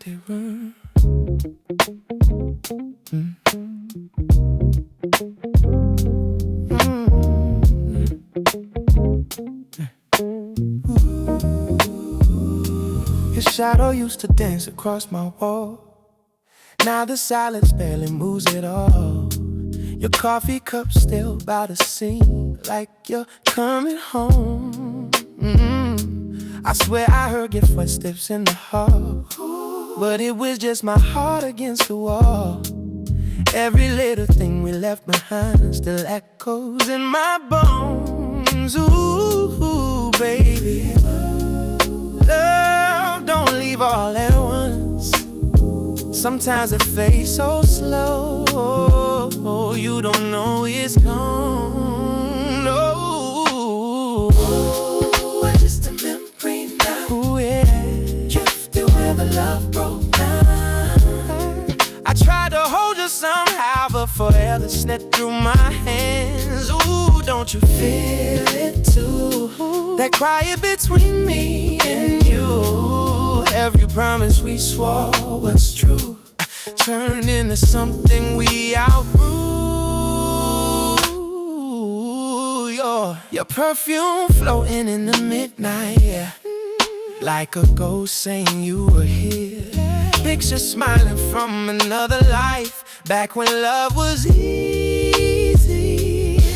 it run. Your shadow used to dance across my wall. Now the silence barely moves at all. Your coffee cup still by the sink, like you're coming home. I swear I heard your footsteps in the hall, but it was just my heart against the wall. Every little thing we left behind still echoes in my bones. Ooh, baby, love don't leave all at once. Sometimes it fades so slow, you don't know it's gone. No, we're just a memory now. Ooh, yeah. Drifting where the love broke down. I tried to hold you somehow, but forever slipped through my hands. Ooh, don't you feel it too? That quiet between me and you. Every promise we swore was true turned into something we outgrew. Your perfume floating in the midnight, yeah, like a ghost saying you were here. Picture smiling from another life, back when love was easy.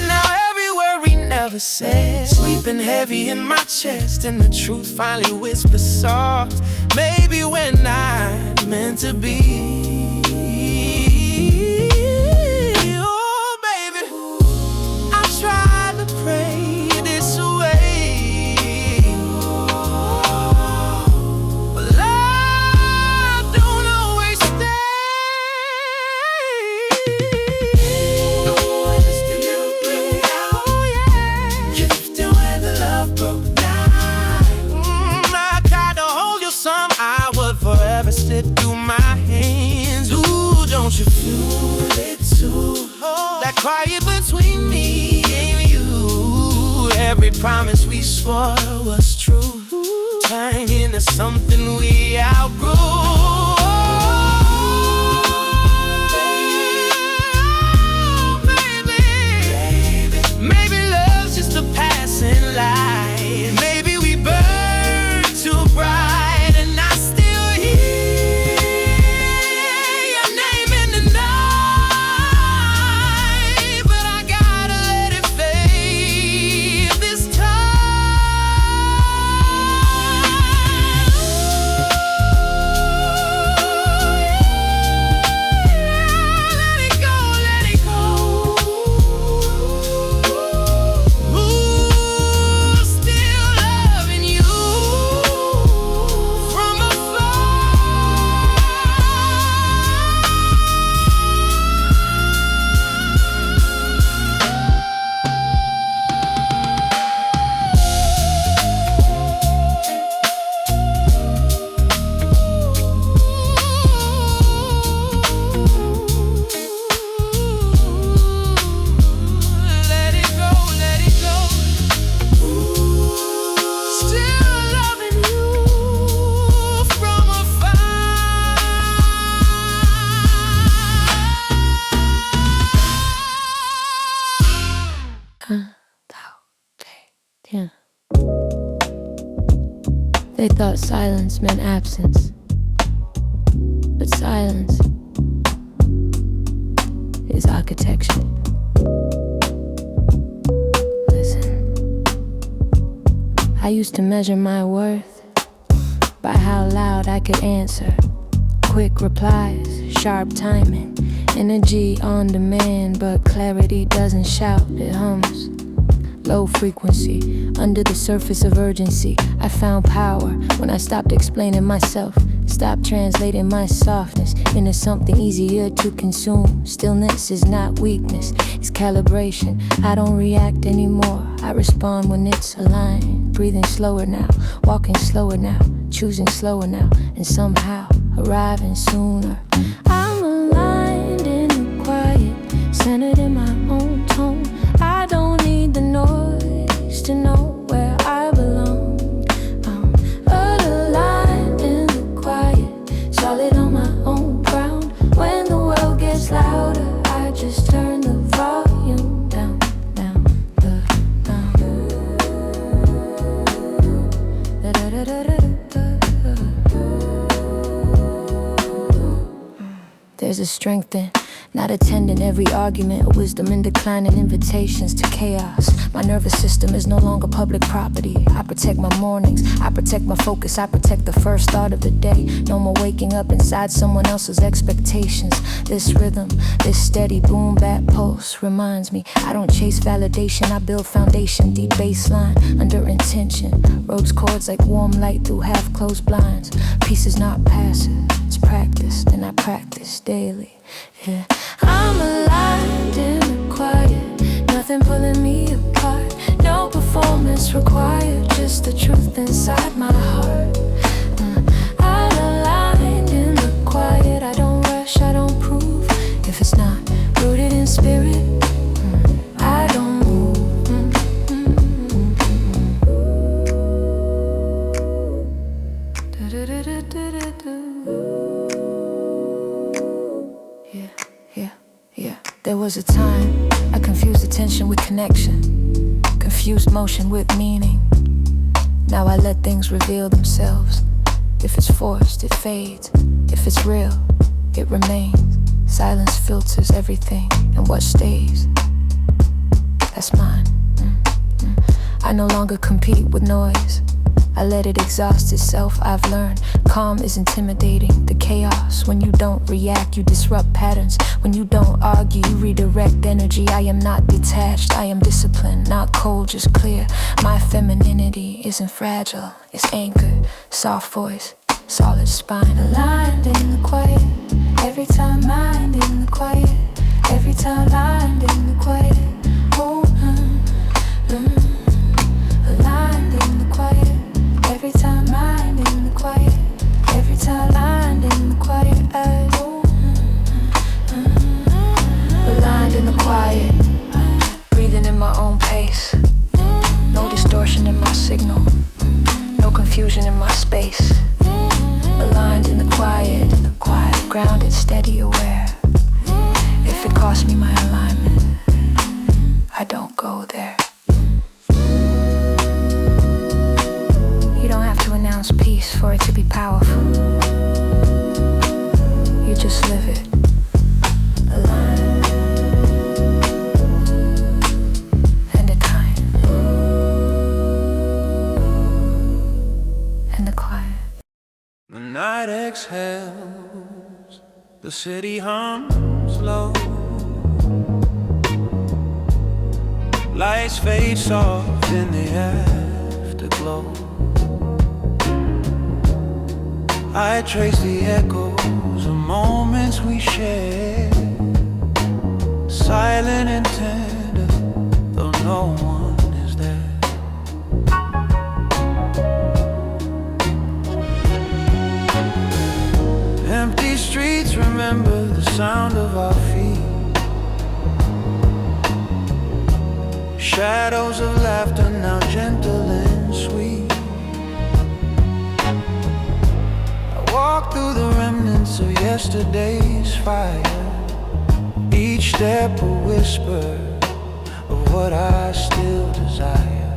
Now every word we never said, sleeping heavy in my chest, and the truth finally whispers soft. Maybe we're not meant to be. Oh, baby, I tried to pray this away, but love don't always stay. Oh, yeah. Drifting where the love broke down. I tried to hold you somehow, would forever slip through my hands. Ooh, don't you feel it too? That quiet between me and you. Every promise we swore was true turned into something we outgrew. Oh, baby. Maybe love's just a passing light. Maybe we burn too bright, and I still hear your name in the night. But I gotta let it fade this Let it go, let it go. Ooh, still loving you from afar. Let it go, let it go. Still loving you from afar. Yeah. They thought silence meant absence, but silence is architecture. Listen, I used to measure my worth by how loud I could answer. Quick replies, sharp timing, energy on demand, but clarity doesn't shout, it hums. Low frequency, under the surface of urgency. I found power when I stopped explaining myself, stopped translating my softness into something easier to consume. Stillness is not weakness, it's calibration. I don't react anymore, I respond when it's aligned. Breathing slower now, walking slower now, choosing slower now, and somehow arriving sooner. I'm aligned in the quiet, centered in my own tone. I don't need the noise to know where I belong. I'm aligned in the quiet, solid There's a strength in not attending every argument, a wisdom in declining invitations to chaos. My nervous system is no longer public property. I protect my mornings, I protect my focus, I protect the first thought of the day. No more waking up inside someone else's expectations. This rhythm, this steady boom bap pulse reminds me I don't chase validation, I build foundation. Deep bassline under intention. Rhodes chords like warm light through half-closed blinds. Peace is not passive, it's practiced, and I practice daily. Yeah. I'm aligned in the quiet, nothing pulling me apart. No performance required, just the truth inside my heart. I'm aligned in the quiet, I don't rush, I don't prove. If it's not rooted in spirit, I don't move. Yeah. There was a time I confused attention with connection, confused motion with meaning. Now I let things reveal themselves. If it's forced, it fades. If it's real, it remains. Silence filters everything, and what stays, that's mine. I no longer compete with noise. I let it exhaust itself. I've learned calm is intimidating. The chaos, when you don't react, you disrupt patterns. When you don't argue, you redirect energy. I am not detached, I am disciplined. Not cold, just clear. My femininity isn't fragile, it's anchored. Soft voice, solid spine. Aligned in the quiet, every time mind in the quiet. Every time mind in the quiet. Oh, aligned in the quiet. Every time mind in the quiet. Every time mind in the quiet. Aligned in the quiet. Breathing in my own pace. No distortion in my signal. No confusion in my space. Aligned in the quiet. Grounded, steady, aware. If it costs me my alignment, I don't go there. You don't have to announce peace for it to be powerful. You just live it. Aligned and the kind and the quiet. The night exhales, the city hums low. Lights fade soft in the afterglow. I trace the echoes of moments we shared, silent and tender, though no one is there. Empty streets remember the sound of our feet. Shadows of laughter now gentle and sweet. Walk through the remnants of yesterday's fire. Each step a whisper of what I still desire.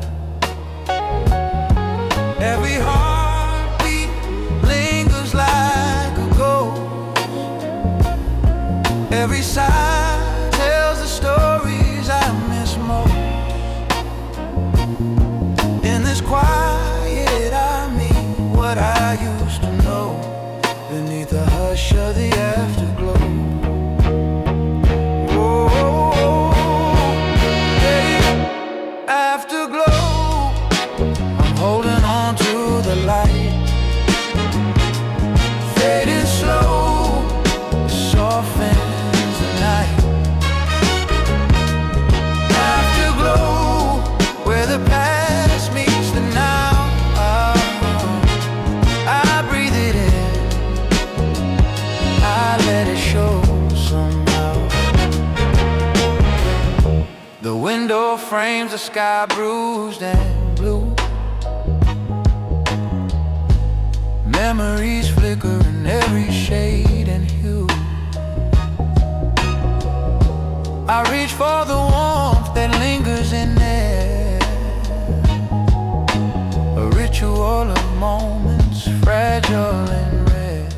Every heartbeat lingers like a ghost. Every sigh tells the stories I miss most. In this quiet I meet what I used to know. Beneath the hush of the afterglow. Oh, yeah. Afterglow. I'm holding on to the light. Fading slow, softens the night. Afterglow, where the past meets the now. I breathe it in, I let it show somehow. The window frames the sky bruised and blue. Memories flicker in every shade and hue. I reach for the warmth that lingers in there. A ritual of moments, fragile and rare.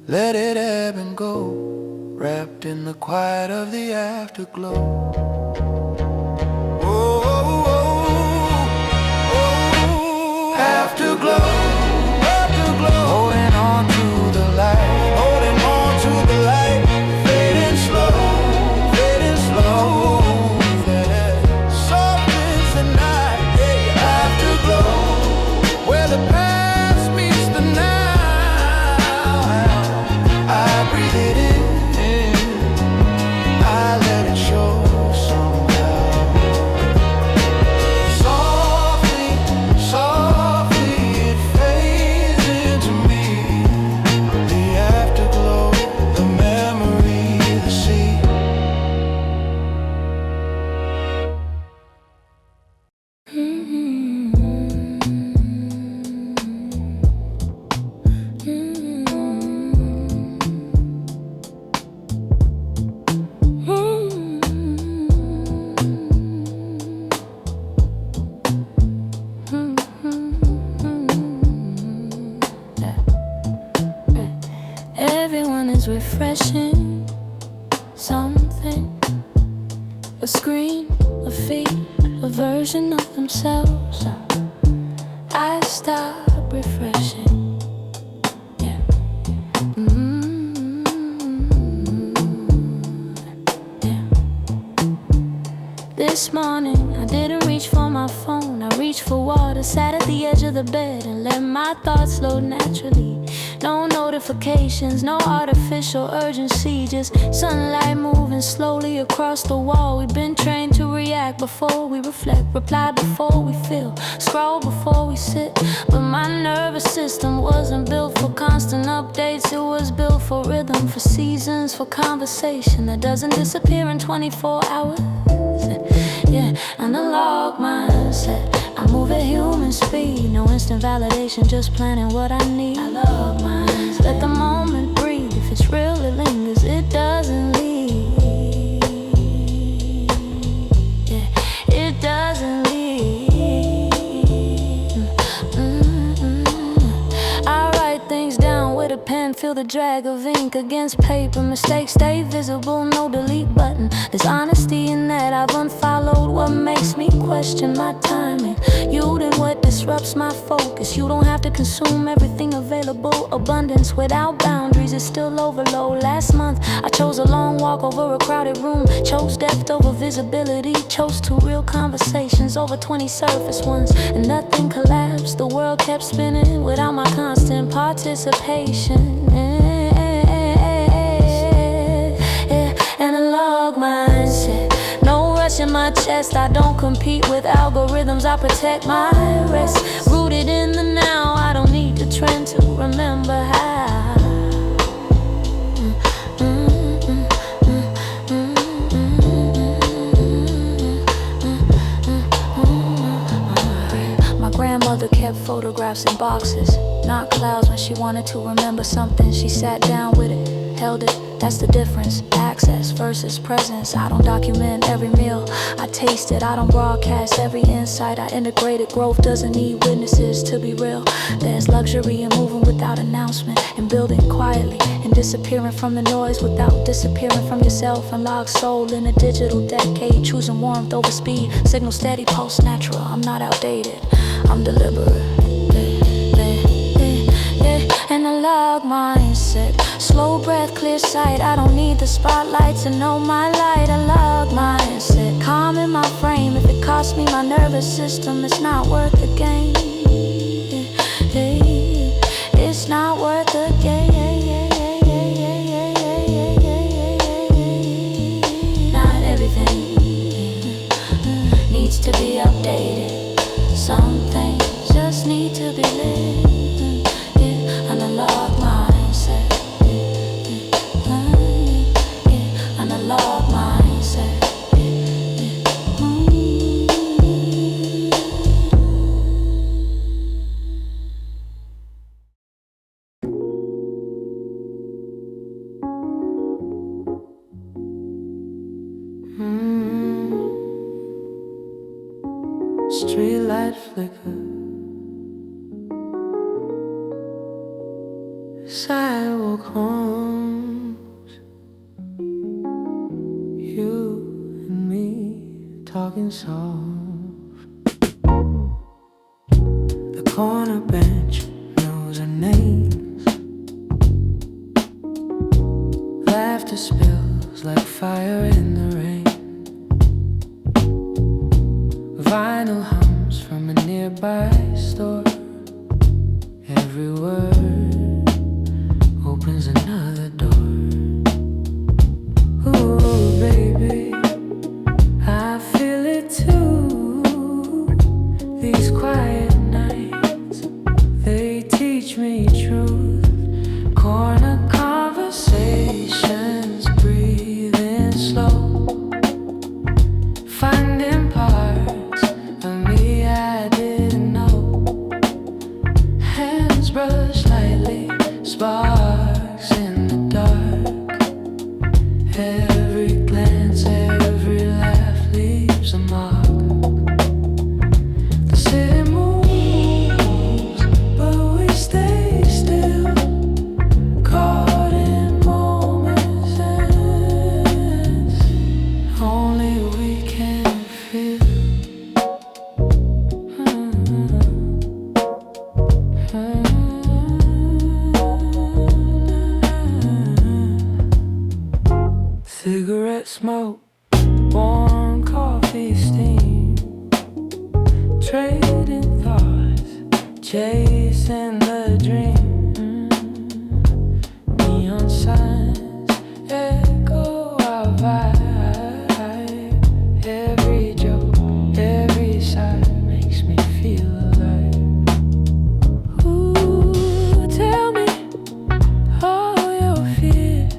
Let it ebb and go, wrapped in the quiet of the afterglow. Oh, oh, oh, oh. Afterglow, afterglow. Holding on to the light, holding on to the light. Fading slow, fading slow. Yeah. Soft as the night, yeah. Afterglow, where the past meets the now. I breathe it in, I let it show somehow. Softly, softly it fades into me. The afterglow, the memory, the sea. Everyone is refreshing something, a screen, a feed, a version of themselves. I stop refreshing. Yeah. Yeah. This morning I didn't reach for my phone, I reached for water, sat at the edge of the bed and let my thoughts flow naturally. No notifications, no artificial urgency, just sunlight moving slowly across the wall. We've been trained to react before we reflect, reply before we feel, scroll before we sit. But my nervous system wasn't built for constant updates, it was built for rhythm, for seasons, for conversation that doesn't disappear in 24 hours. Yeah, analog mindset, I move at human speed, no instant validation, just planning what I need. I love mine. Let the moment breathe. If it's real, it lingers, it doesn't leave. Yeah, it doesn't leave. I write things down with a pen, feel the drag of ink against paper. Mistakes stay visible, no delete button. There's honesty in that I've unfollowed what makes me question my timing. You then what disrupts my focus. You don't have to consume everything available. Abundance without boundaries is still overload. Last month I chose a long walk over a crowded room, chose depth over visibility, chose 2 real conversations over 20 surface ones, and nothing collapsed. The world kept spinning without my constant participation. Analog mindset, no rush in my chest. I don't compete with algorithms, I protect my rest. Rooted in the now, I don't need the trend to remember how. My grandmother kept photographs in boxes, not clouds. When she wanted to remember something, she sat down with it, held it. That's the difference, access versus presence. I don't document every meal I taste it, I don't broadcast every insight I integrated. Growth doesn't need witnesses to be real. There's luxury in moving without announcement, and building quietly, and disappearing from the noise without disappearing from yourself. Unlocked soul in a digital decade, choosing warmth over speed. Signal steady, pulse natural, I'm not outdated, I'm deliberate. Analog mindset, slow breath, clear sight. I don't need the spotlight to know my light. Analog mindset, calm in my frame. If it costs me my nervous system, it's not worth the gain. It's not worth the gain. Not everything needs to be updated. Some things just need to be lived. Analog mindset, analog mindset. walk home, you and me talking soft. The corner bench knows our names. Laughter spills like fire in the rain. Vinyl hums from a nearby store. Every word opens another door. Ooh, baby, I feel it too. These quiet nights, they teach me truth. Corner conversations, breathing slow, finding parts of me I didn't know. Hands brush lightly, sparks in the dark. Every glance, every laugh leaves a mark. The city moves, but we stay still, caught in moments only we can feel. Cigarette smoke, warm coffee steam, trading thoughts, chasing the dream. Neon signs echo our vibe. Every joke, every sigh makes me feel alive. Ooh, tell me all your fears.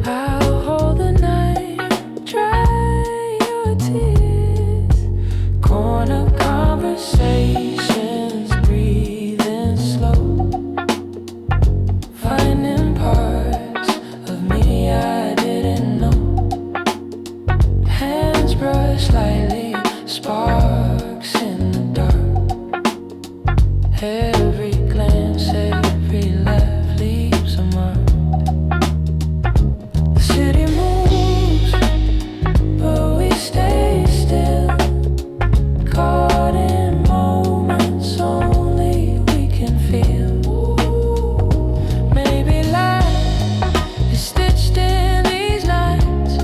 I'll hold the night, dry your tears. Corner conversations, breathing slow, finding parts of me I didn't know. Hands brush lightly, sparks in the dark. Every glance, every laugh leaves a mark. The city moves, but we stay still, caught in moments only we can feel. Maybe life is stitched in these lines.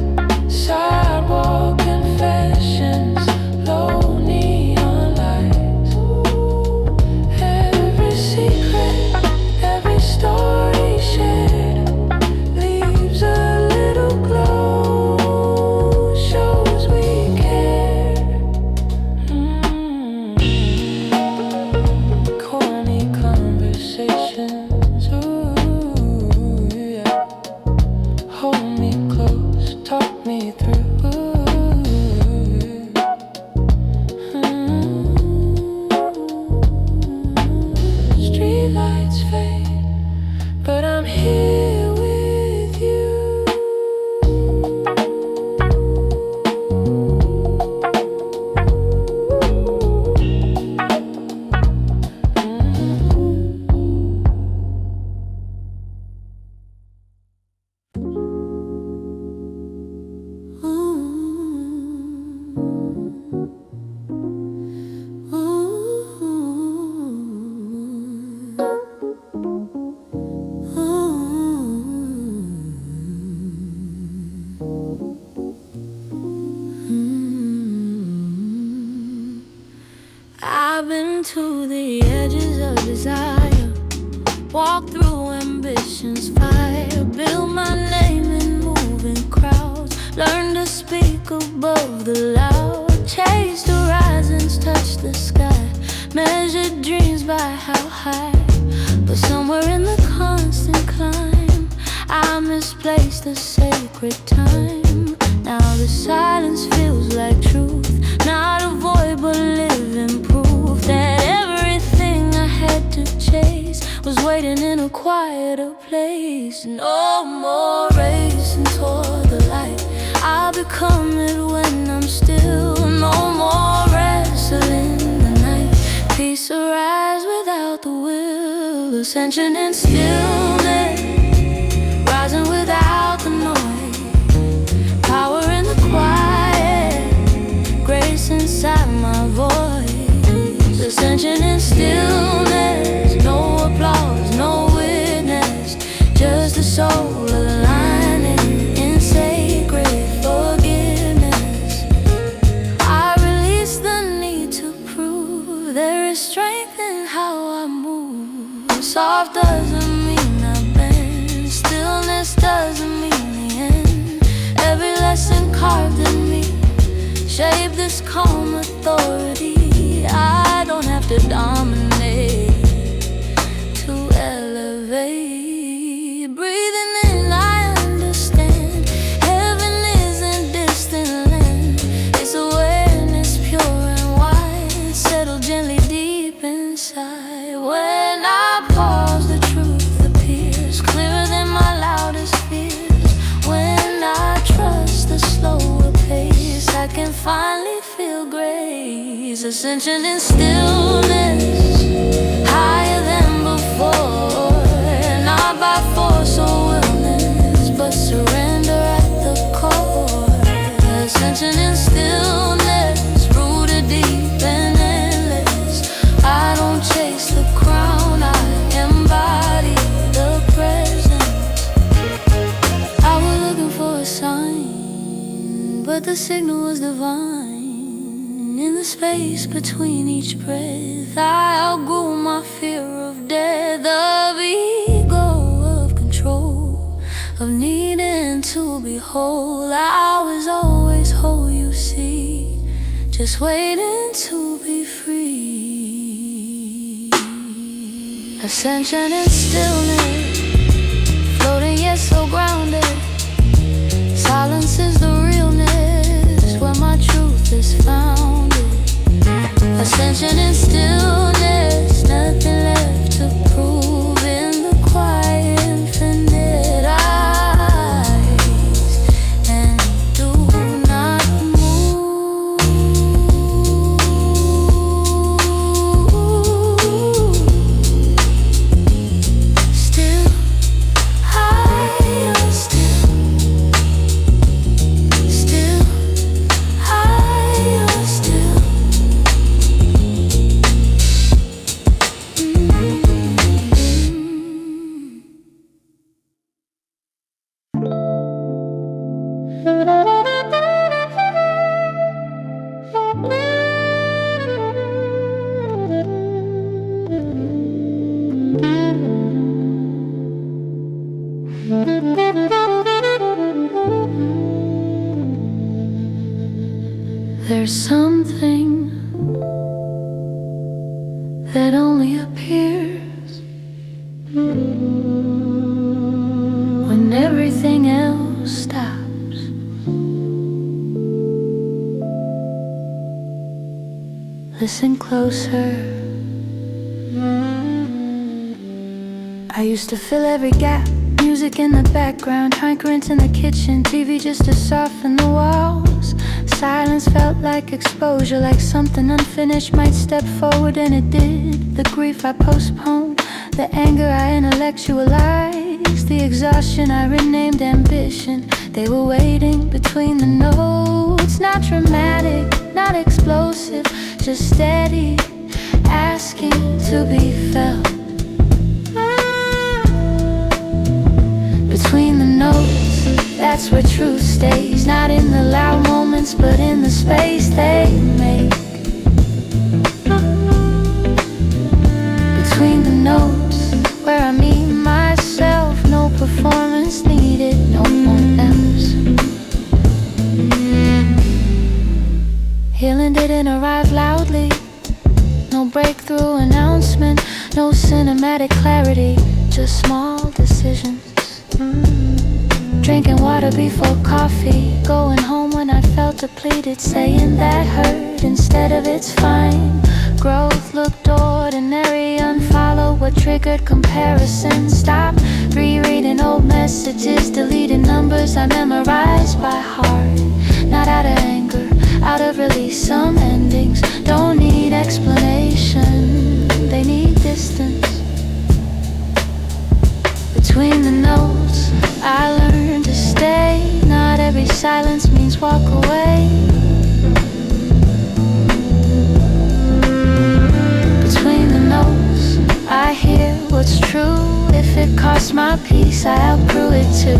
Sidewalk confessions, low neon lights. Every secret, every story shared leaves a little glow, shows we care. Corny conversations, ooh, yeah. Hold me close, talk me through. Street lights fade, but I'm here with you. I've been to the edges of desire, walk through ambition's fire, build my name in moving crowds, learn to speak above the loud, chase horizons, touch the sky, measure dreams by how high. But somewhere in the constant climb, I misplaced the sacred time. Now the silence feels like truth, not a void but living proof that everything I had to chase was waiting in a quieter place. No more racing toward the light, I'll become it when I'm still. No more wrestling the night, peace arise without the will ascension and stillness, rising without the noise, power in the quiet, grace inside my voice. Ascension and stillness, no applause, no witness, just a soul aligning in sacred forgiveness. I release the need to prove there is strength in how I move. Soft doesn't mean I've been, stillness doesn't mean the end. Every lesson carved in me shape this calm authority. I don't have to dominate to elevate. Breathing in, I understand. Heaven isn't distant land. It's awareness pure and wide, settle gently deep inside. When I pause, the truth appears clearer than my loudest fears. When I trust the slower pace, I can finally feel grace. Ascension and stillness, higher than before. Not by force or willness, but surrender at the core. Ascension and stillness, rooted deep and endless. I don't chase the crown, I embody the presence. I was looking for a sign, but the signal was divine. In the space between each breath, I outgrew my fear of death, of ego, of control, of needing to be whole. I was always whole, you see, just waiting to be free. Ascension and stillness, floating yet so grounded. Silence is the realness, where my truth is founded. Ascension and stillness, nothing left to prove in the quiet infinite eyes, and do not move. Still, higher, still, higher, still. There's something that only appears when everything else stops. Listen closer. I used to fill every gap, music in the background, hankering in the kitchen, TV just to soften the walls. Silence felt like exposure, like something unfinished might step forward, and it did. The grief I postponed, the anger I intellectualized, the exhaustion I renamed ambition. They were waiting between the notes, not dramatic, not explosive, just steady, asking to be felt. Between the notes, that's where truth stays, not in the loud moments, but in the space they make. Between the notes, where I meet myself, no performance needed, no one else. Healing didn't arrive loudly, no breakthrough announcement, no cinematic clarity, just small decisions. Drinking water before coffee, going home when I felt depleted, saying that hurt instead of it's fine. Growth looked ordinary, unfollow what triggered comparison. Stop rereading old messages, deleting numbers I memorized by heart. Not out of anger, out of release. Some endings don't need explanation, they need distance. Between the notes, I learned to stay. Not every silence means walk away. Between the notes, I hear what's true. If it costs my peace, I outgrew it too.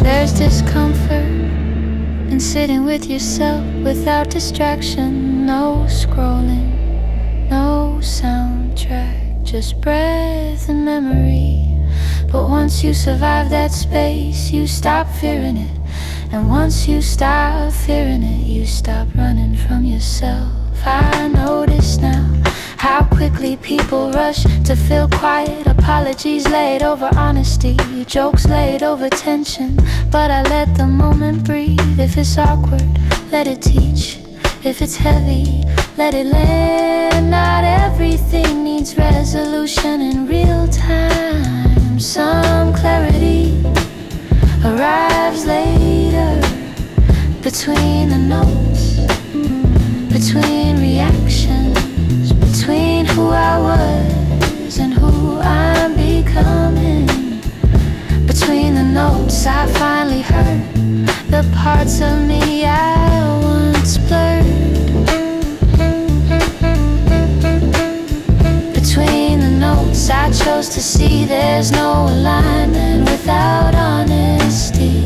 There's discomfort in sitting with yourself without distraction. No scrolling, no soundtrack, just breath and memory. But once you survive that space, you stop fearing it. And once you stop fearing it, you stop running from yourself. I notice now how quickly people rush to feel quiet. Apologies laid over honesty, jokes laid over tension. But I let the moment breathe. If it's awkward, let it teach. If it's heavy, let it land. Not everything needs resolution in real time. Some clarity arrives later. Between the notes, between reactions, between who I was and who I'm becoming. Between the notes, I finally heard the parts of me I once blurred. Between the notes, I chose to see there's no alignment without honesty.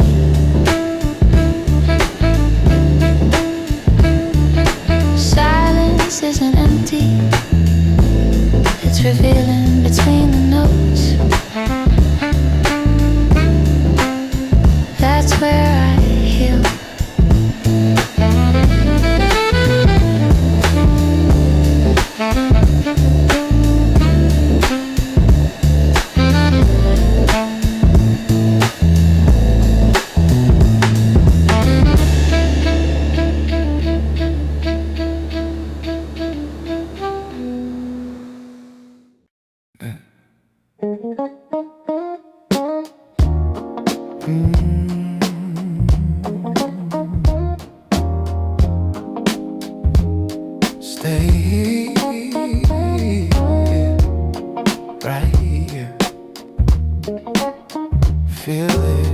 Silence isn't empty, it's revealing between the notes. That's where I heal. Stay right here. Feel it.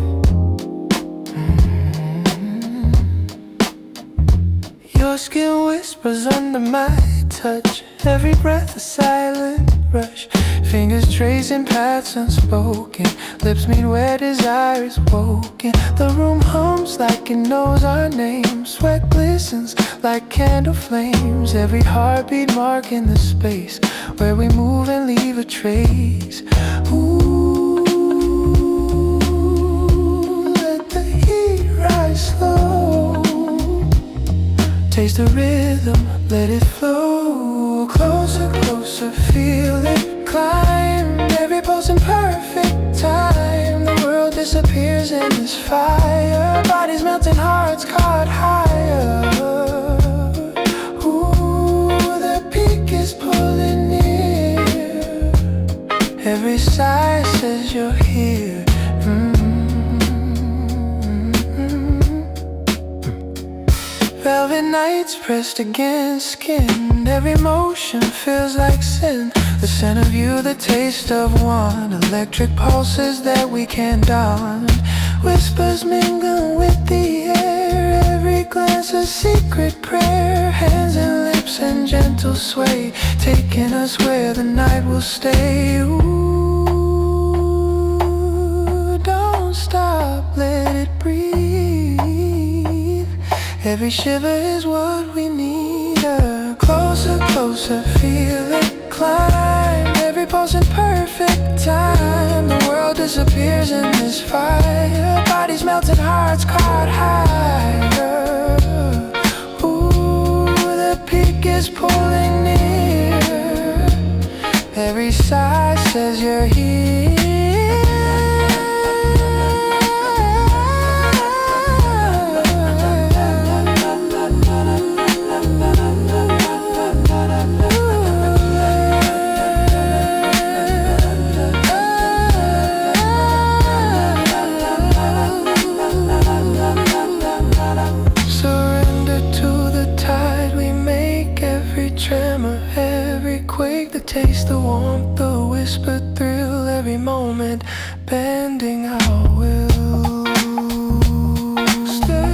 Your skin whispers under my touch. Every breath a silent rush. Fingers tracing paths unspoken. Lips meet where desire is woken. The room hums like it knows our names. Sweat glistens like candle flames. Every heartbeat marking the space where we move and leave a trace. Ooh, let the heat rise slow. Taste the rhythm, let it flow. Closer, closer, feel it climb. Every pulse in perfect time. The world disappears in this fire. Bodies melting, hearts caught higher. Ooh, the peak is pulling near. Every sigh says you're here. Velvet nights pressed against skin. Every motion feels like sin. The scent of you, the taste of one. Electric pulses that we can't daunt. Whispers mingle with the air. Every glance a secret prayer. Hands and lips and gentle sway, taking us where the night will stay. Ooh, don't stop, let it breathe. Every shiver is what we need. Closer, closer, feel it climb. Every pulse in perfect time. The world disappears in this fire. Bodies melted, hearts caught higher. Ooh, the peak is pulling near. Every sigh says you're here. tremor, every quake, the taste, the warmth, the whispered thrill, every moment bending our will. Stay.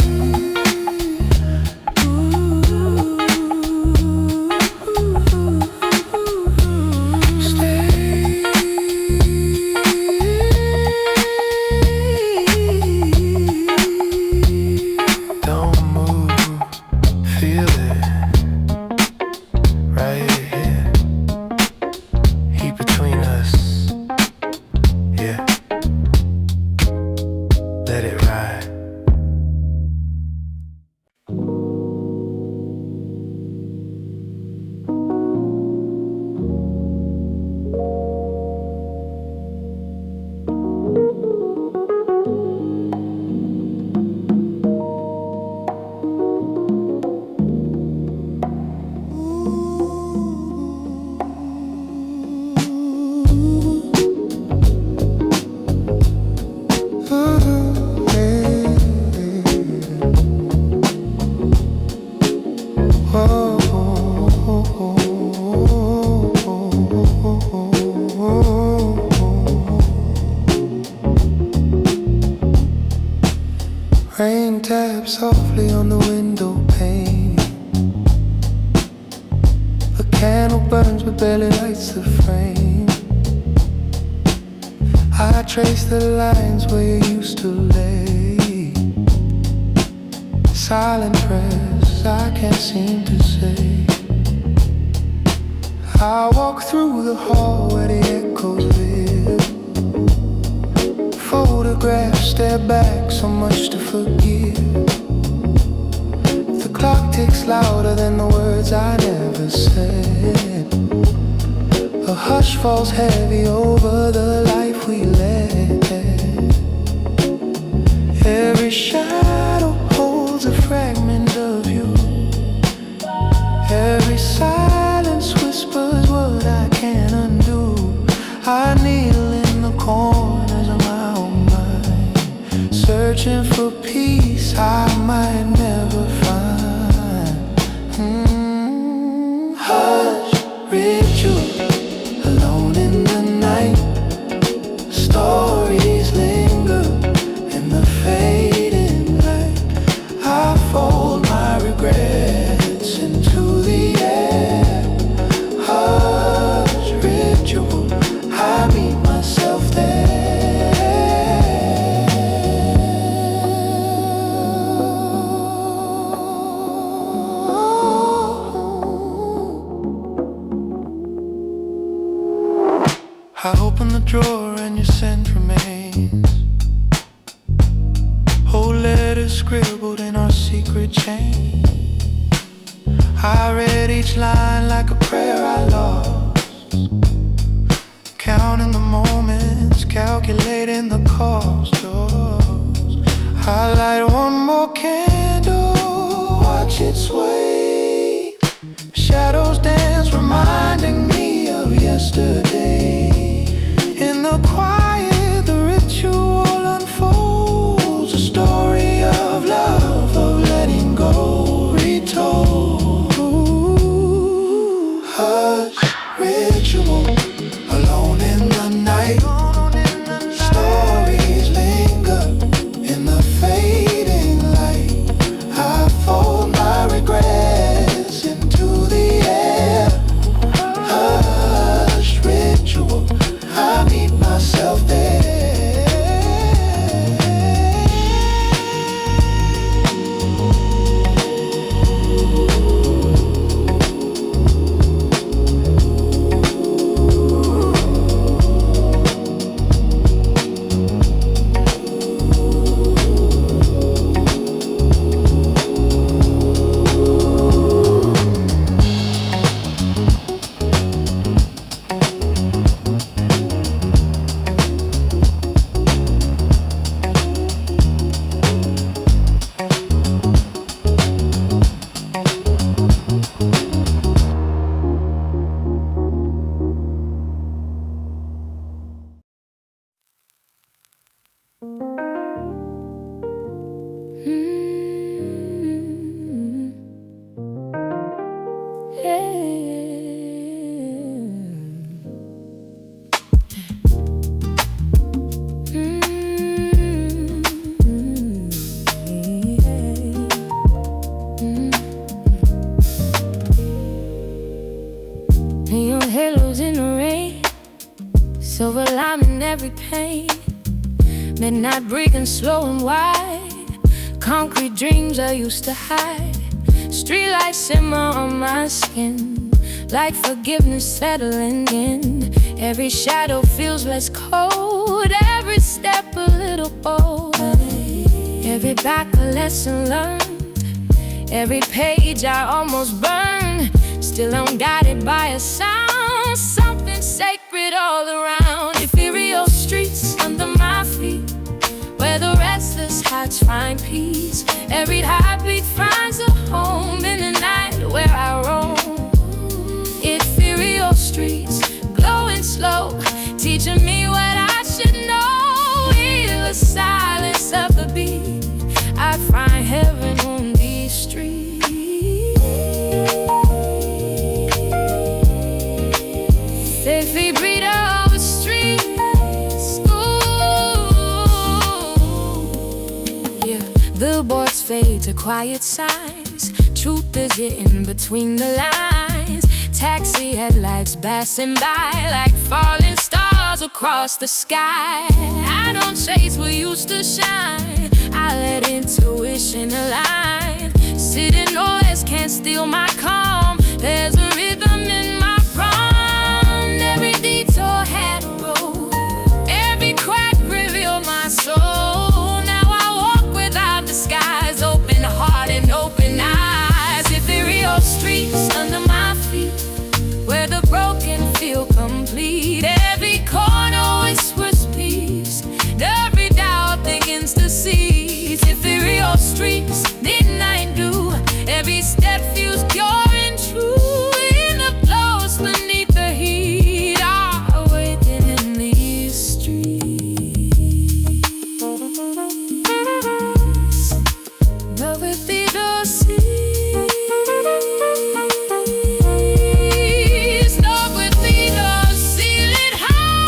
Rain taps softly on the window pane. The candle burns but barely lights the frame. I trace the lines where you used to lay. Silent prayers I can't seem to say. I walk through the hall where the echoes live. Photographs stare back, so much to forgive. The clock ticks louder than the words I never said. A hush falls heavy over the life we led. Every shadow holds a fragment of you. Every silence whispers what I can't undo. I kneel in the corners of my own mind, searching for peace I might never find. Hush, ritual, alone in the night. Stories linger in the fading light. I fold my regrets into the air. Hush, ritual, I meet myself there. I open the drawer and your scent remains. Whole letters scribbled in our secret chain. I read each line like a prayer I lost, counting the moments, calculating the cost. I light one more candle, watch it sway. Shadows dance, reminding me of yesterday. In the quiet, the ritual unfolds, a story of love, of letting go, retold. Hush, ritual, alone in the night. Stories linger in the fading light. I fold my regrets into the air. Hush, ritual, I meet myself silver lining every pain. Midnight breathing slow and wide. Concrete dreams I used to hide. Streetlights simmer on my skin, like forgiveness settling in. Every shadow feels less cold, every step a little bold. Every back a lesson learned, every page I almost burned. Still I'm guided by a sound, something sacred all around. Ethereal streets under my feet, where the restless hearts find peace. Every heartbeat finds a home in the night where I roam. Ethereal streets, glowing slow, teaching me what I should know. In the silence of the beat, I find heaven on these streets. Safely breathe over streets. Ooh, yeah. Billboards fade to quiet signs. Truth is hidden between the lines. Taxi headlights passing by like falling stars across the sky. I don't chase what used to shine, I let intuition align. City noise can't steal my calm. There's a rhythm in my prime. Every detour had a road, every crack revealed my soul. Now I walk without disguise, open heart and open eyes. Ethereal streets under my feet, where the broken feel complete. Every corner whispers peace, every doubt begins to cease. Ethereal streets, midnight dew, every step feels pure and true. In the close beneath the heat, I awaken in these streets. Velvet feeder seas, love with feeder ceiling high.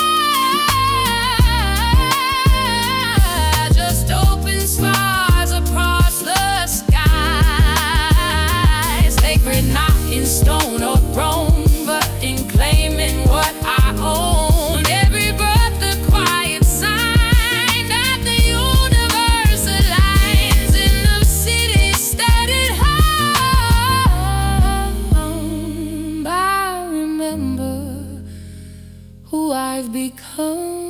Just open stars across the skies. Sacred not in stone or throne, but in claiming what I own. Every breath a quiet sign that the universe aligns. In the city studded home, I remember who I've become.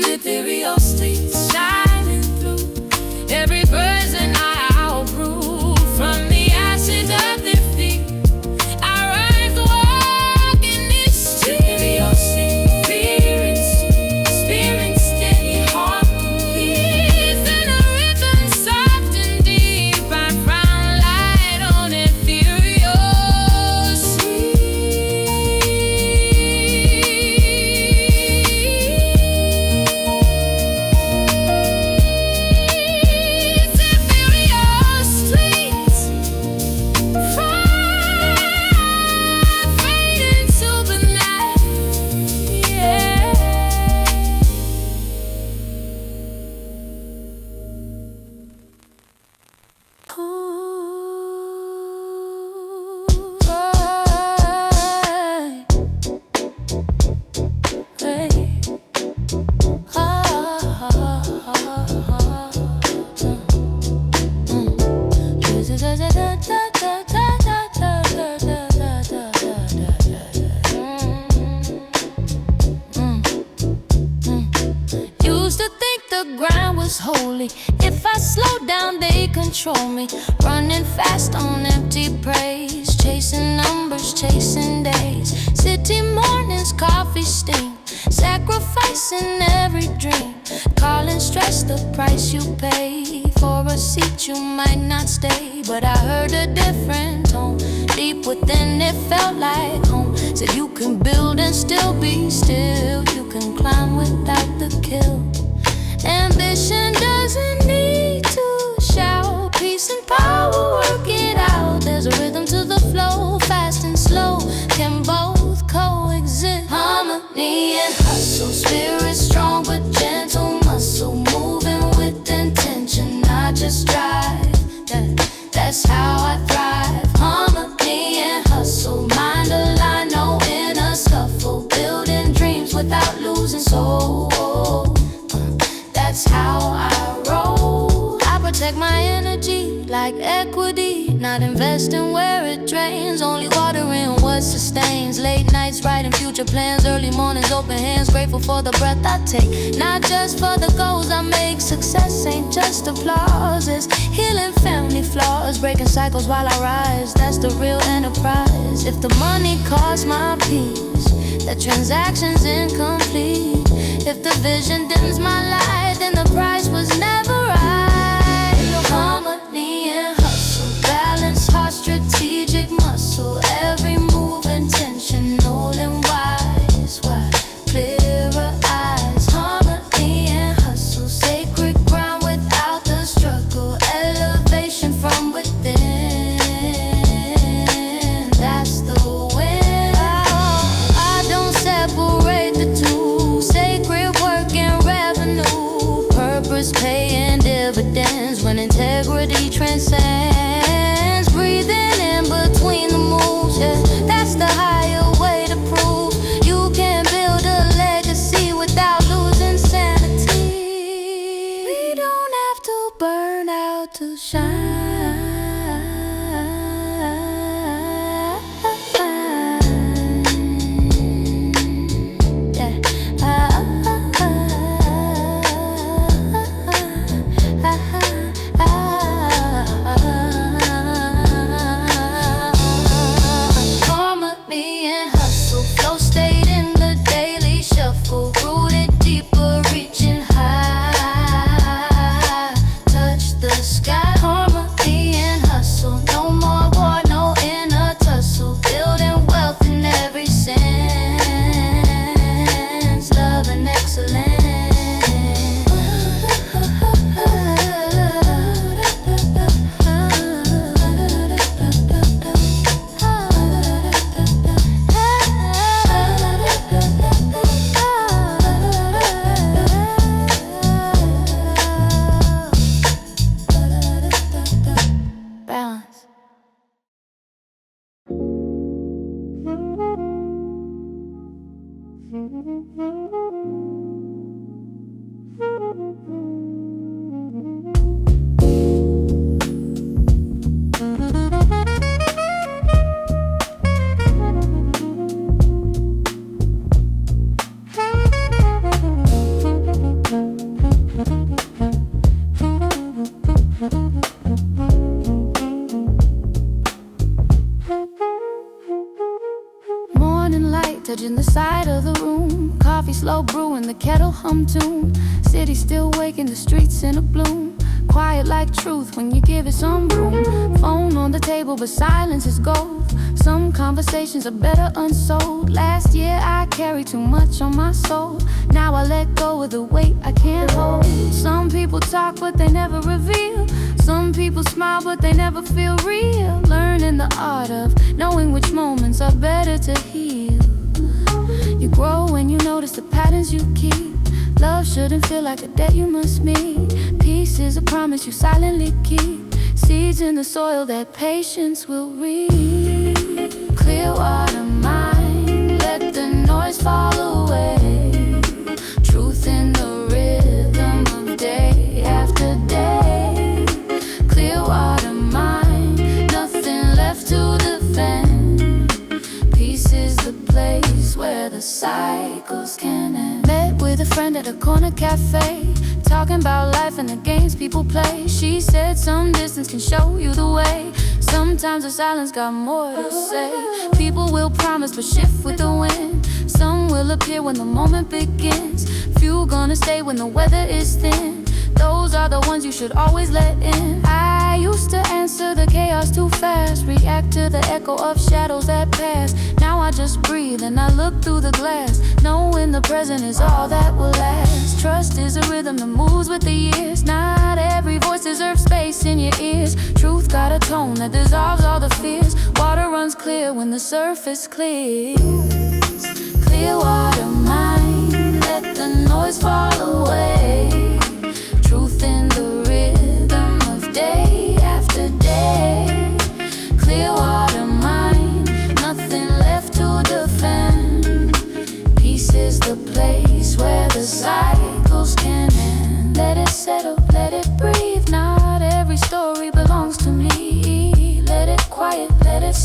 Ethereal streets shining through, every person I'll brew. From the ashes of their feet, I rise to walk in this street. Ethereal streets, spirit steady, heart complete. In a rhythm soft and deep, I found light on ethereal streets. Ethereal streets, fade into the night, yeah. Used to think the grind was holy. If I slow down, they control me. Running fast on empty praise, chasing numbers, chasing days. City mornings, coffee steam, sacrificing every dream. Calling stress the price you pay. For a seat you might not stay, but I heard a different tone. Deep within it felt like home. Said you can build and still be still. You can climb without the kill. Ambition doesn't need to shout. Peace and power, work it out. There's a rhythm to the flow. Fast and slow can both coexist. Harmony and hustle, spirit strong but gentle. Muscle moving with intention. I just drive, that's how I thrive. Harmony and hustle, mind aligned, no inner scuffle. Build energy like equity. Not investing where it drains, only watering what sustains. Late nights writing future plans, early mornings open hands. Grateful for the breath I take, not just for the goals I make. Success ain't just applause, it's healing family flaws. Breaking cycles while I rise, that's the real enterprise. If the money costs my peace, the transaction's incomplete. If the vision dims my light, then the price was never right. Harmony and hustle, balance, heart, strategic muscle. Every move intentional and wise. Why? Clearer eyes. Harmony and hustle, sacred ground without the struggle. Elevation from within, that's the win. I don't separate the two. Sacred work and revenue, purpose paying dividends when integrity transcends. Breathing in between the moves, yeah, that's the higher way to prove you can build a legacy without losing sanity. We don't have to burn out to shine. Touching the side of the room, coffee slow brewing, the kettle hum tune. City still waking, the streets in a bloom. Quiet like truth when you give it some room. Phone on the table, but silence is gold. Some conversations are better unsold. Last year I carried too much on my soul. Now I let go of the weight I can't hold. Some people talk but they never reveal. Some people smile but they never feel real. Learning the art of knowing which moments are better to heal. You grow when you notice the patterns you keep. Love shouldn't feel like a debt you must meet. Peace is a promise you silently keep. Seeds in the soil that patience will reap. Clear water mind, let the noise fall away. Truth in the rhythm of day after day. Clear water mind, nothing left to defend. Peace is the place where the cycles can end. Met with a friend at a corner cafe, talking about life and the games people play. She said some distance can show you the way. Sometimes the silence got more to say. People will promise but shift with the wind. Some will appear when the moment begins. Few gonna stay when the weather is thin. Those are the ones you should always let in. I used to answer the chaos too fast, react to the echo of shadows that pass. Now I just breathe and I look through the glass, knowing the present is all that will last. Trust is a rhythm that moves with the years. Not every voice deserves space in your ears. Truth got a tone that dissolves all the fears. Water runs clear when the surface clears. Clear water mind, let the noise fall away. Truth in the rhythm of day after day. Clear water mind, nothing left to defend. Peace is the place where the cycles can end. Let it settle, let it breathe. Not every story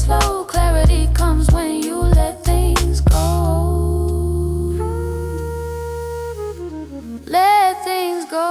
flow. Clarity comes when you let things go. Let things go.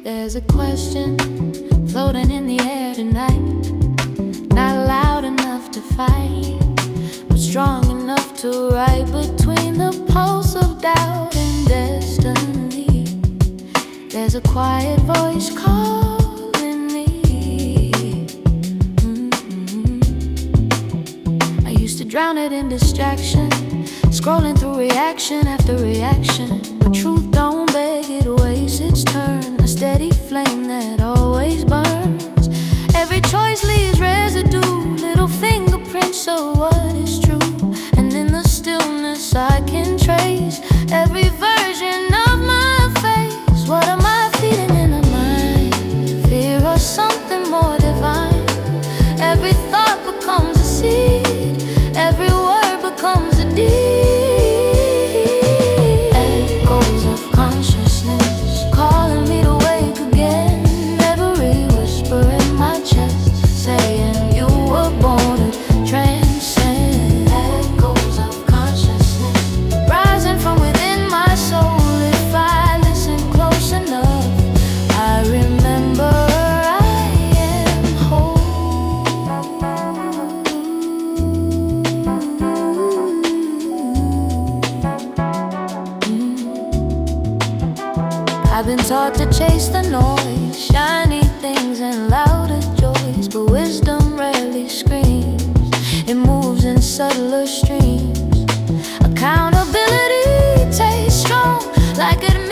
There's a question floating in the air tonight, not loud enough to fight, but strong enough to ride between the pulse of doubt and destiny. There's a quiet voice calling me. I used to drown it in distraction, scrolling through reaction after reaction, but truth don't beg, it waits its turn. A steady flame that always burns. Every choice leaves residue, little fingerprints of what is true. And in the stillness I can trace every version of my face. What am I feeding in my mind? Fear or something more divine? Every thought becomes a seed, every word becomes a deed. I've been taught to chase the noise, shiny things and louder joys, but wisdom rarely screams, it moves in subtler streams. Accountability tastes strong, like it